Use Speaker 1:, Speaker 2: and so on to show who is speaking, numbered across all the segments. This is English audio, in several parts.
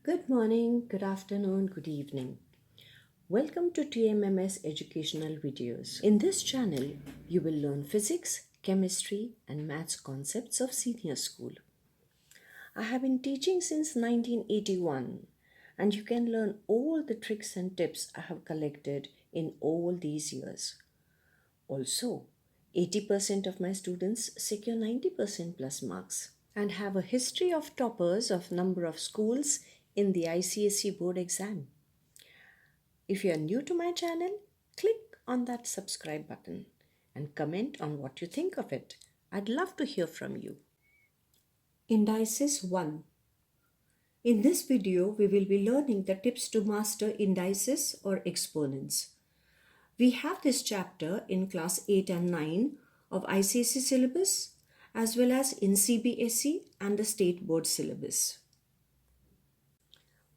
Speaker 1: Good morning, good afternoon, good evening. Welcome to TMMS educational videos. In this channel, you will learn physics, chemistry, and maths concepts of senior school. I have been teaching since 1981, and you can learn all the tricks and tips I have collected in all these years. Also, 80% of my students secure 90% plus marks and have a history of toppers of number of schools in the ICSE board exam. If you are new to my channel, click on that subscribe button and comment on what you think of it. I'd love to hear from you. Indices 1. In this video, we will be learning the tips to master indices or exponents. We have this chapter in class 8 and 9 of ICSE syllabus as well as in CBSE and the state board syllabus.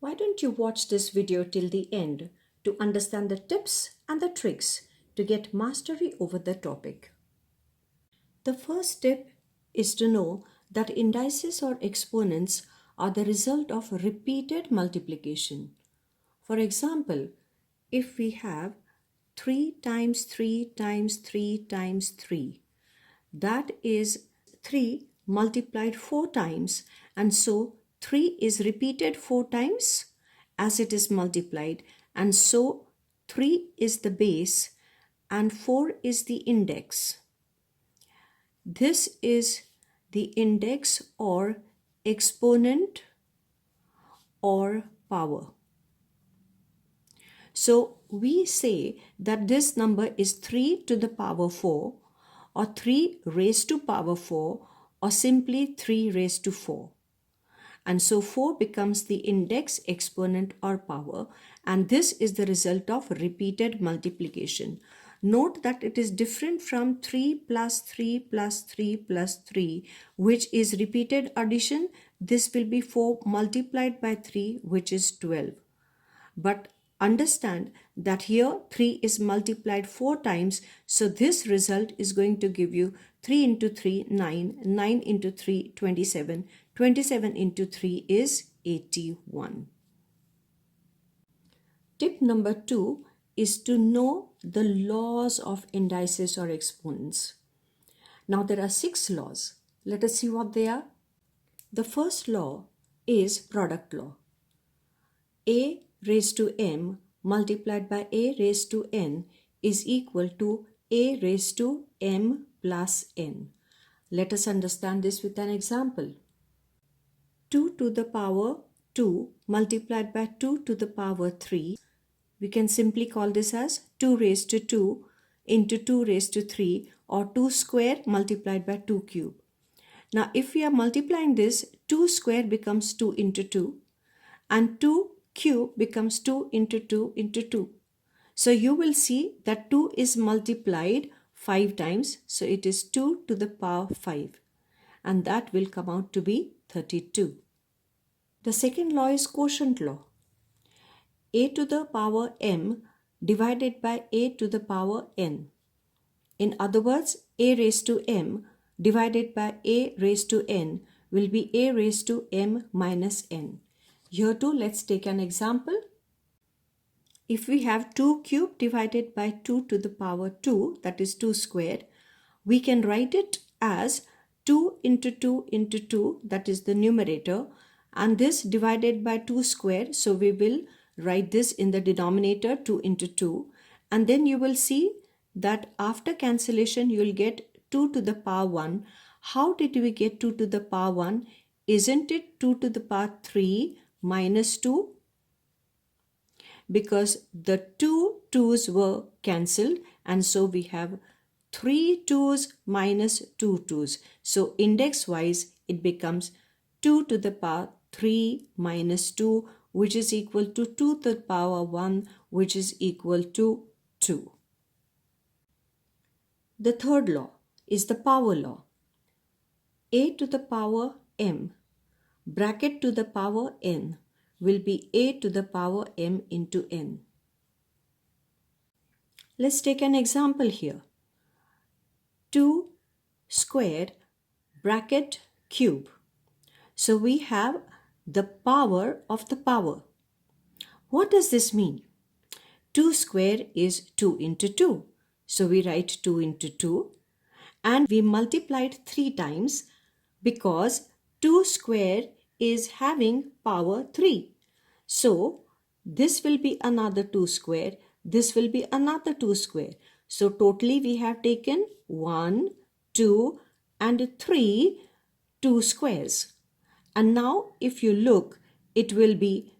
Speaker 1: Why don't you watch this video till the end to understand the tips and the tricks to get mastery over the topic. The first tip is to know that indices or exponents are the result of repeated multiplication. For example, if we have 3 times 3 times 3 times 3, that is 3 multiplied 4 times, and so 3 is repeated 4 times as it is multiplied, and so 3 is the base and 4 is the index. This is the index or exponent or power. So we say that this number is 3 to the power 4 or 3 raised to power 4 or simply 3 raised to 4. And so 4 becomes the index, exponent or power, and this is the result of repeated multiplication. Note that it is different from 3 plus 3 plus 3 plus 3, which is repeated addition. This will be 4 multiplied by 3, which is 12. But understand that here 3 is multiplied 4 times, so this result is going to give you 3 into 3, 9, 9 into 3, 27, 27 into 3 is 81. Tip number 2 is to know the laws of indices or exponents. Now there are 6 laws. Let us see what they are. The first law is product law. A raised to m multiplied by a raised to n is equal to a raised to m plus n. Let us understand this with an example. 2 to the power 2 multiplied by 2 to the power 3. We can simply call this as 2 raised to 2 into 2 raised to 3, or 2 square multiplied by 2 cube. Now if we are multiplying this, 2 square becomes 2 into 2 and 2 cube becomes 2 into 2 into 2. So you will see that 2 is multiplied 5 times. So it is 2 to the power 5. And that will come out to be 32. The second law is quotient law. A to the power m divided by a to the power n. In other words, a raised to m divided by a raised to n will be a raised to m minus n. Here too, let's take an example. If we have 2 cube divided by 2 to the power 2, that is 2 squared, we can write it as 2 into 2 into 2, that is the numerator, and this divided by 2 squared, so we will write this in the denominator 2 into 2, and then you will see that after cancellation you will get 2 to the power 1. How did we get 2 to the power 1? Isn't it 2 to the power 3 minus 2? Because the 2 2's were cancelled, and so we have 3 2's minus 2 2's. So index wise it becomes 2 to the power 3 minus 2, which is equal to 2 to the power 1, which is equal to 2. The third law is the power law. A to the power m bracket to the power n will be a to the power m into n. Let's take an example here. 2 squared bracket cube. So we have the power of the power. What does this mean? 2 square is 2 into 2. So we write 2 into 2 and we multiplied 3 times because 2 square is having power 3. So this will be another 2 square, this will be another 2 square. So totally we have taken 1, 2 and 3 2 squares. And now if you look, it will be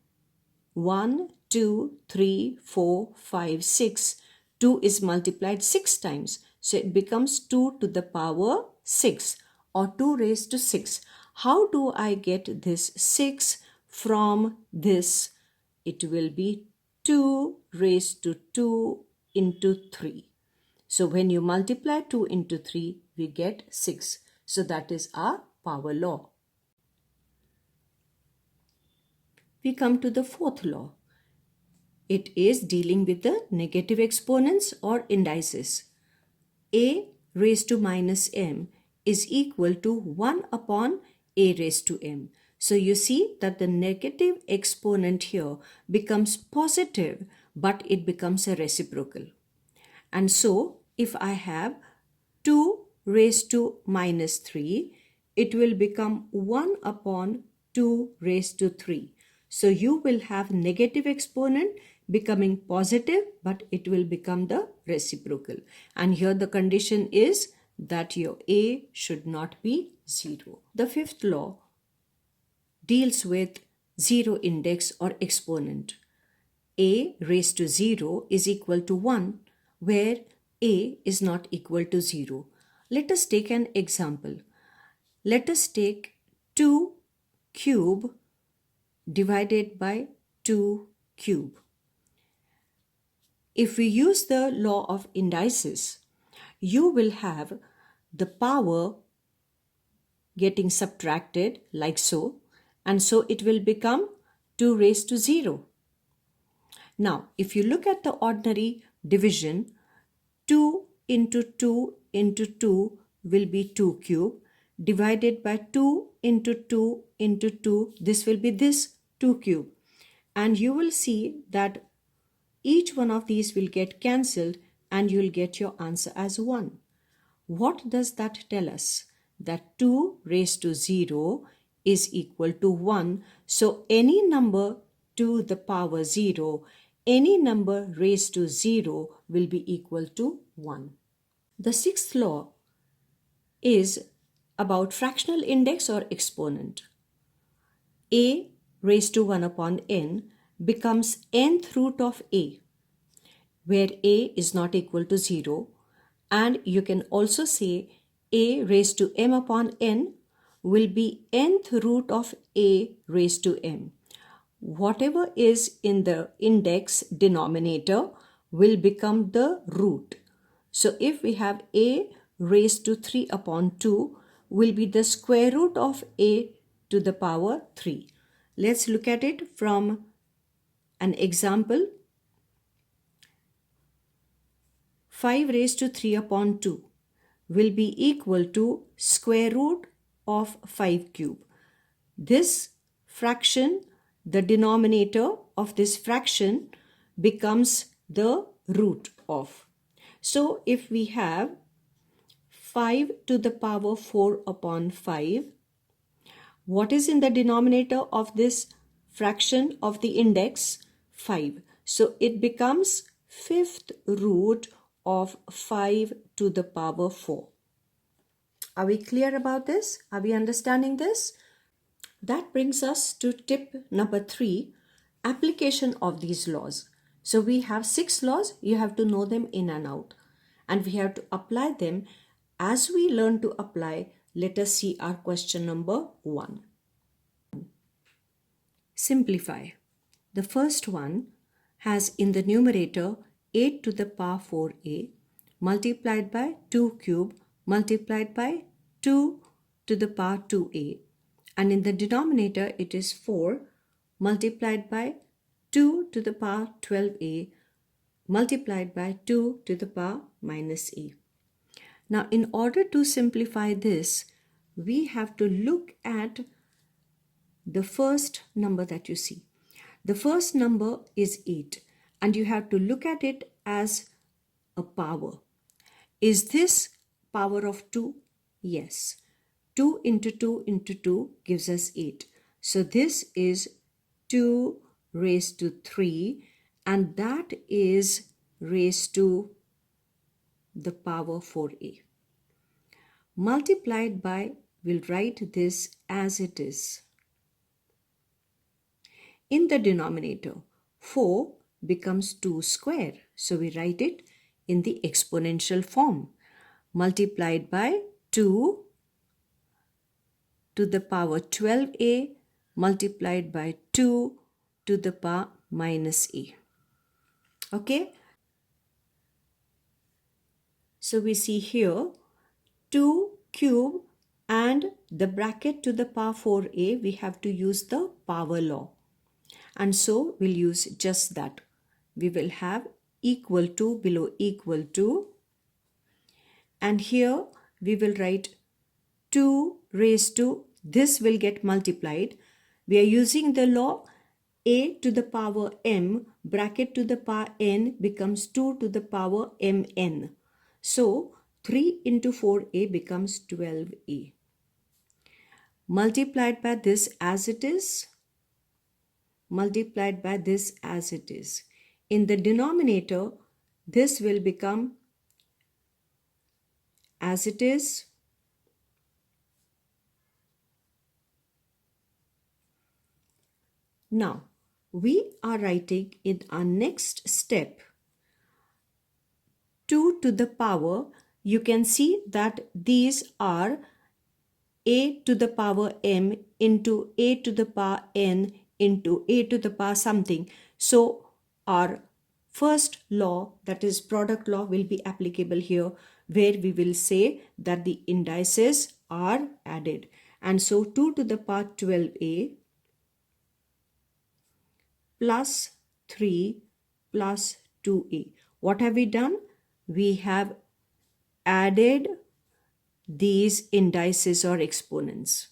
Speaker 1: 1, 2, 3, 4, 5, 6. 2 is multiplied 6 times. So it becomes 2 to the power 6 or 2 raised to 6. How do I get this 6 from this? It will be 2 raised to 2 into 3. So when you multiply 2 into 3, we get 6. So that is our power law. We come to the fourth law. It is dealing with the negative exponents or indices. A raised to minus m is equal to 1 upon a raised to m. So you see that the negative exponent here becomes positive, but it becomes a reciprocal. And so if I have 2 raised to minus 3, it will become 1 upon 2 raised to 3. So you will have negative exponent becoming positive, but it will become the reciprocal. And here the condition is that your a should not be 0. The fifth law deals with zero index or exponent. A raised to 0 is equal to 1, where a is not equal to 0. Let us take an example. Let us take 2 cube divided by 2 cube. If we use the law of indices, you will have the power getting subtracted like so, and so it will become 2 raised to 0. Now, if you look at the ordinary division, 2 into 2 into 2 will be 2 cube, divided by 2 into 2 into 2, this will be this 2 cube. And you will see that each one of these will get cancelled and you will get your answer as 1. What does that tell us? That 2 raised to 0 is equal to 1. So any number to the power 0, any number raised to 0 will be equal to 1. The sixth law is about fractional index or exponent. A raised to 1 upon n becomes nth root of a, where a is not equal to 0. And you can also say a raised to m upon n will be nth root of a raised to m. Whatever is in the index denominator will become the root. So if we have a raised to 3 upon 2 will be the square root of a to the power 3. Let's look at it from an example. 5 raised to 3 upon 2 will be equal to square root of 5 cube. This fraction, the denominator of this fraction becomes the root of. So if we have 5 to the power 4 upon 5, what is in the denominator of this fraction of the index? 5. So it becomes fifth root of 5 to the power 4. Are we clear about this? Are we understanding this? That brings us to tip number 3, application of these laws. So we have 6 laws, you have to know them in and out. And we have to apply them. As we learn to apply, let us see our question number 1. Simplify. The first one has in the numerator 8 to the power 4a multiplied by 2 cube multiplied by 2 to the power 2a. And in the denominator it is 4 multiplied by 2 to the power 12a multiplied by 2 to the power minus a. Now in order to simplify this, we have to look at the first number that you see. The first number is 8 and you have to look at it as a power. Is this power of 2? Yes. 2 into 2 into 2 gives us 8. So this is 2 raised to 3 and that is raised to the power 4a. Multiplied by, we'll write this as it is. In the denominator, 4 becomes 2 square. So we write it in the exponential form. Multiplied by 2 to the power 12a multiplied by 2 to the power minus a. Okay. So we see here 2 cube and the bracket to the power 4a, we have to use the power law. And so we'll use just that. We will have equal to below equal to. And here we will write 2 raised to, this will get multiplied. We are using the law a to the power m bracket to the power n becomes 2 to the power mn. So 3 into 4a becomes 12a. Multiplied by this as it is. Multiplied by this as it is. In the denominator, this will become as it is. Now, we are writing in our next step 2 to the power. You can see that these are a to the power m into a to the power n into a to the power something. So our first law, that is product law, will be applicable here, where we will say that the indices are added. And so 2 to the power 12a plus 3 plus 2a. What have we done? We have added these indices or exponents.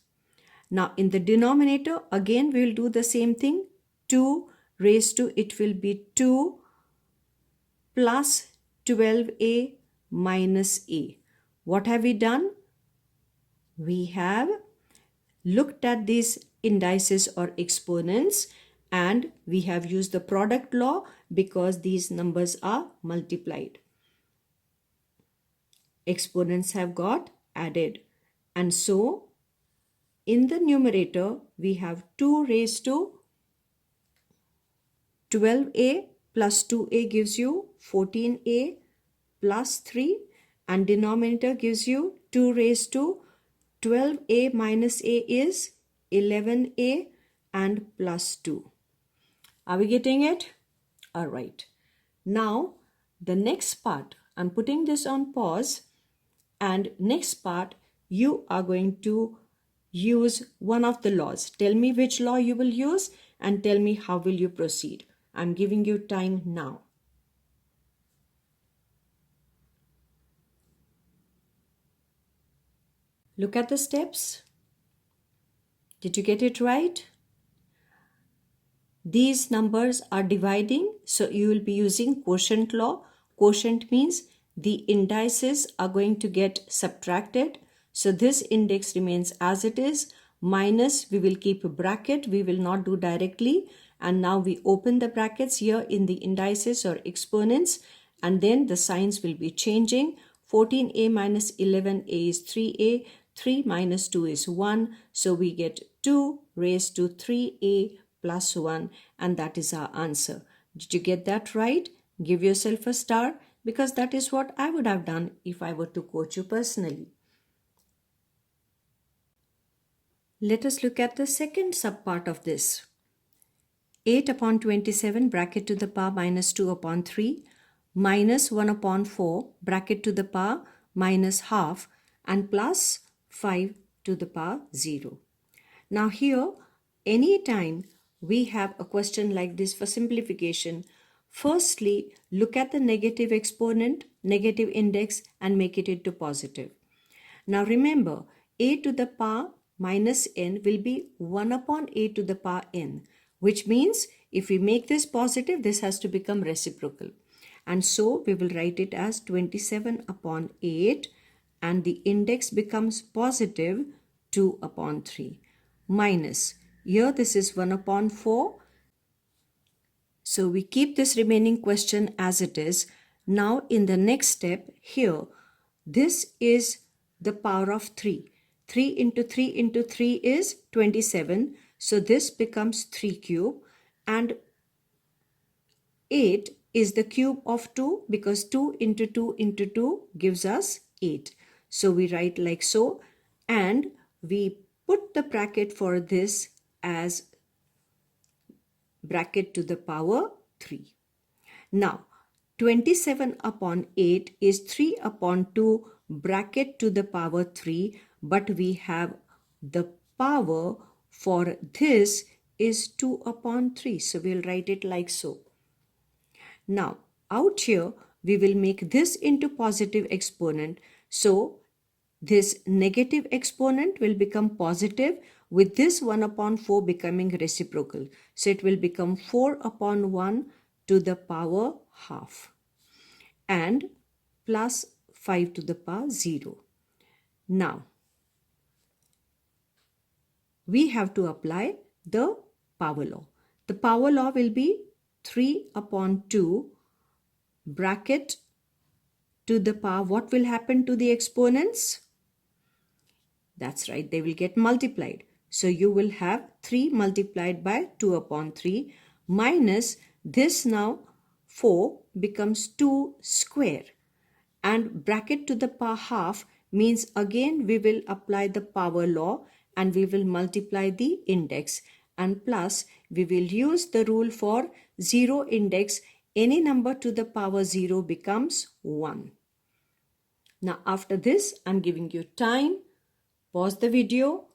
Speaker 1: Now in the denominator, again we will do the same thing. 2 raised to, it will be 2 plus 12a minus a. What have we done? We have looked at these indices or exponents and we have used the product law because these numbers are multiplied. Exponents have got added. And so in the numerator, we have 2 raised to 12a plus 2a gives you 14a plus 3 and denominator gives you 2 raised to 12a minus a is 11a and plus 2. Are we getting it? All right. Now the next part, I'm putting this on pause, and next part you are going to use one of the laws. Tell me which law you will use and tell me how will you proceed. I'm giving you time now. Look at the steps. Did you get it right? These numbers are dividing, so you will be using quotient law. Quotient means the indices are going to get subtracted. So this index remains as it is, minus we will keep a bracket, we will not do directly. And now we open the brackets here in the indices or exponents, and then the signs will be changing. 14a minus 11a is 3a, 3 minus 2 is 1. So we get 2 raised to 3a plus 1, and that is our answer. Did you get that right? Give yourself a star, because that is what I would have done if I were to coach you personally. Let us look at the second subpart of this. 8 upon 27 bracket to the power minus 2 upon 3 minus 1 upon 4 bracket to the power minus half and plus 5 to the power 0. Now here, anytime we have a question like this for simplification, firstly look at the negative exponent, negative index, and make it into positive. Now remember, a to the power minus n will be 1 upon 8 to the power n, which means if we make this positive, this has to become reciprocal. And so we will write it as 27 upon 8, and the index becomes positive 2 upon 3 minus, here this is 1 upon 4. So we keep this remaining question as it is. Now in the next step here, this is the power of 3. 3 into 3 into 3 is 27. So this becomes 3 cube, and 8 is the cube of 2 because 2 into 2 into 2 gives us 8. So we write like so, and we put the bracket for this as bracket to the power 3. Now 27 upon 8 is 3 upon 2 bracket to the power 3, but we have the power for this is 2 upon 3. So we'll write it like so. Now out here we will make this into positive exponent. So this negative exponent will become positive with this 1 upon 4 becoming reciprocal. So it will become 4 upon 1 to the power half and plus 5 to the power 0. Now we have to apply the power law. The power law will be 3 upon 2 bracket to the power. What will happen to the exponents? That's right, they will get multiplied. So you will have 3 multiplied by 2 upon 3 minus this, now 4 becomes 2 square, and bracket to the power half means again we will apply the power law and we will multiply the index, and plus we will use the rule for 0 index. Any number to the power 0 becomes 1. Now after this I'm giving you time. Pause the video,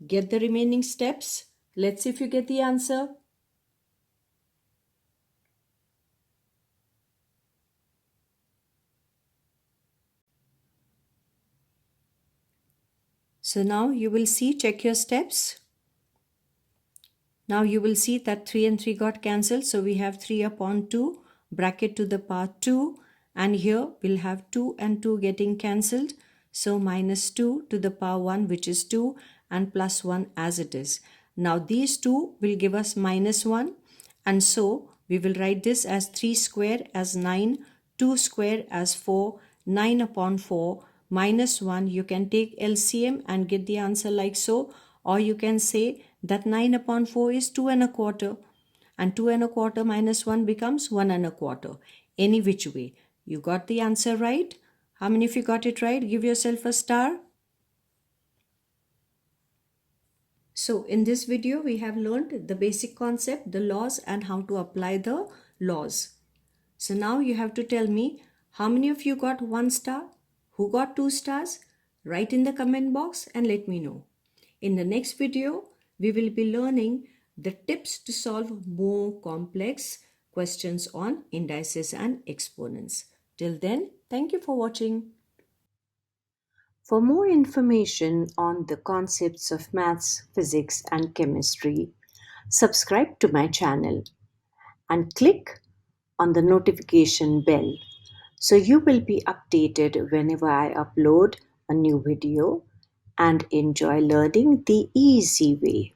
Speaker 1: get the remaining steps. Let's see if you get the answer. So now you will see, check your steps. Now you will see that 3 and 3 got cancelled. So we have 3 upon 2 bracket to the power 2, and here we'll have 2 and 2 getting cancelled. So minus 2 to the power 1, which is 2, and plus 1 as it is. Now these two will give us minus 1, and so we will write this as 3 square as 9, 2 square as 4, 9 upon 4 minus 1. You can take LCM and get the answer like so, or you can say that 9 upon 4 is 2 and a quarter, and 2 and a quarter minus 1 becomes 1 and a quarter. Any which way, you got the answer right. How many of you got it right? Give yourself a star. So in this video, we have learned the basic concept, the laws, and how to apply the laws. So now you have to tell me how many of you got 1 star, who got 2 stars. Write in the comment box and let me know. In the next video, we will be learning the tips to solve more complex questions on indices and exponents. Till then, thank you for watching. For more information on the concepts of maths, physics, and chemistry, subscribe to my channel and click on the notification bell so you will be updated whenever I upload a new video, and enjoy learning the easy way.